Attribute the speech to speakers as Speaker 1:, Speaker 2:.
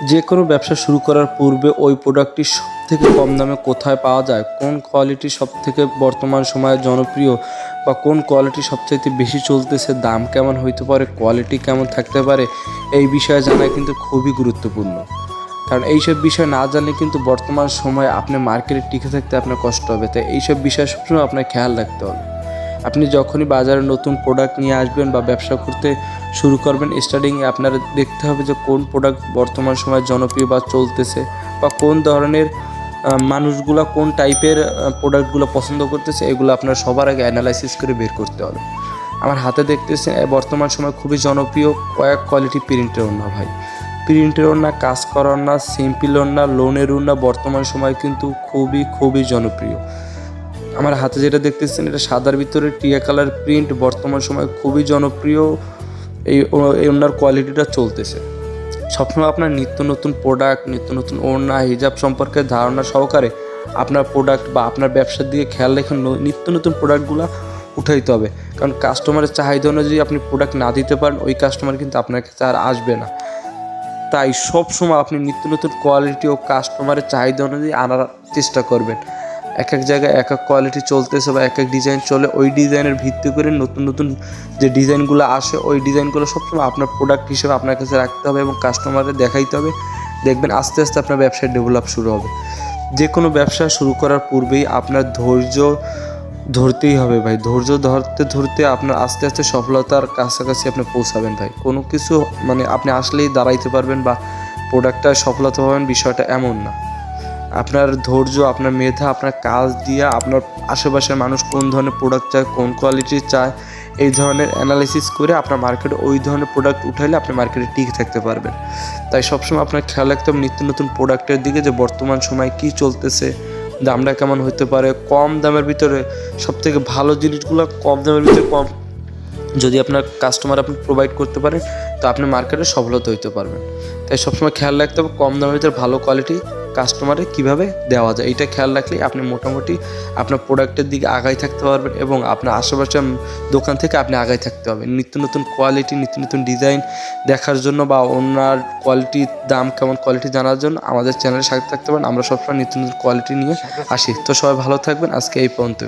Speaker 1: যে কোনো ব্যবসা শুরু করার পূর্বে ওই প্রোডাক্টটি সবথেকে কম দামে কোথায় পাওয়া যায়, কোন কোয়ালিটি সবথেকে বর্তমান সময়ে জনপ্রিয় বা কোন কোয়ালিটি সবচাইতে বেশি চলতেছে, দাম কেমন হইতে পারে, কোয়ালিটি কেমন থাকতে পারে, এই বিষয়ে জানা কিন্তু খুবই গুরুত্বপূর্ণ। কারণ এইসব বিষয় না জানলে কিন্তু বর্তমান সময়ে আপনি মার্কেটে টিকে থাকতে আপনার কষ্ট হবে। তাই এইসব বিষয় সবসময় আপনার খেয়াল রাখতে হবে। আপনি যখনই বাজারে নতুন প্রোডাক্ট নিয়ে আসবেন বা ব্যবসা করতে শুরু করবেন, স্টার্টিংয়ে আপনারা দেখতে হবে যে কোন প্রোডাক্ট বর্তমান সময়ে জনপ্রিয় বা চলতেছে, বা কোন ধরনের মানুষগুলা কোন টাইপের প্রোডাক্টগুলো পছন্দ করতেছে, এগুলো আপনার সবার আগে অ্যানালাইসিস করে বের করতে হবে। আমার হাতে দেখতেছে বর্তমান সময় খুবই জনপ্রিয় কয়েক কোয়ালিটি প্রিন্টের ওড়না ভাই। প্রিন্টের ওড়না, কাজ করা ওড়না, সিম্পল ওড়না, লোনের ওড়না বর্তমান সময় কিন্তু খুবই জনপ্রিয়। আমার হাতে যেটা দেখতেছেন এটা সাদার ভিতরে টিয়া কালার প্রিন্ট, বর্তমান সময় খুবই জনপ্রিয়। এই ওড়নার কোয়ালিটিটা চলতেছে। সবসময় আপনার নিত্য নতুন প্রোডাক্ট, নিত্য নতুন ওড়না, হিজাব সম্পর্কে ধারণা সহকারে আপনার প্রোডাক্ট বা আপনার ব্যবসার দিকে খেয়াল রেখে নিত্য নতুন প্রোডাক্টগুলো উঠাইতে হবে। কারণ কাস্টমারের চাহিদা অনুযায়ী আপনি প্রোডাক্ট না দিতে পারেন, ওই কাস্টমার কিন্তু আপনার কাছে আর আসবে না। তাই সবসময় আপনি নিত্য নতুন কোয়ালিটি ও কাস্টমারের চাহিদা অনুযায়ী আনার চেষ্টা করবেন। এক এক জায়গায় এক এক কোয়ালিটি চলতেছে বা এক এক ডিজাইন চলে, ওই ডিজাইনের ভিত্তি করে নতুন নতুন যে ডিজাইনগুলো আসে ওই ডিজাইনগুলো সবসময় আপনার প্রোডাক্ট হিসেবে আপনার কাছে রাখতে হবে এবং কাস্টমারের দেখাইতে হবে। দেখবেন আস্তে আস্তে আপনার ব্যবসায় ডেভেলপ শুরু হবে। যে কোনো ব্যবসা শুরু করার পূর্বেই আপনার ধৈর্য ধরতেই হবে ভাই। ধৈর্য ধরতে আপনার আস্তে আস্তে সফলতার কাছাকাছি আপনি পৌঁছাবেন ভাই। কোনো কিছু মানে আপনি আসলেই দাঁড়াইতে পারবেন বা প্রোডাক্টটা সফলতা পাবেন, বিষয়টা এমন না। আপনার ধৈর্য, আপনার মেধা, আপনার কাজ দিয়ে আপনার আশেপাশের মানুষ কোন ধরনের প্রোডাক্ট চায়, কোন কোয়ালিটির চায়, এই ধরনের অ্যানালাইসিস করে আপনার মার্কেটে ওই ধরনের প্রোডাক্ট উঠাইলে আপনি মার্কেটে টিকে থাকতে পারবেন। তাই সবসময় আপনার খেয়াল রাখতে হবে নিত্য নতুন প্রোডাক্টের দিকে, যে বর্তমান সময় কী চলতেছে, দামটা কেমন হতে পারে। কম দামের ভিতরে সবথেকে ভালো জিনিসগুলো কম দামের ভিতরে কম যদি আপনার কাস্টমার আপনি প্রোভাইড করতে পারেন, তো আপনি মার্কেটে সফলতা হইতে পারবেন। তাই সবসময় খেয়াল রাখতে হবে কম দামের ভিতরে ভালো কোয়ালিটি কাস্টমারে কীভাবে দেওয়া যায়। এইটা খেয়াল রাখলেই আপনি মোটামুটি আপনার প্রোডাক্টের দিকে আগাই থাকতে পারবেন এবং আপনার আশেপাশের দোকান থেকে আপনি আগাই থাকতে পারবেন। নিত্য নতুন কোয়ালিটি, নিত্য নতুন ডিজাইন দেখার জন্য বা ওনার কোয়ালিটির দাম কেমন, কোয়ালিটি জানার জন্য আমাদের চ্যানেলের সাথে থাকতে পারেন। আমরা সবসময় নিত্য নতুন কোয়ালিটি নিয়ে আসি। তো সবাই ভালো থাকবেন, আজকে এই পর্যন্ত।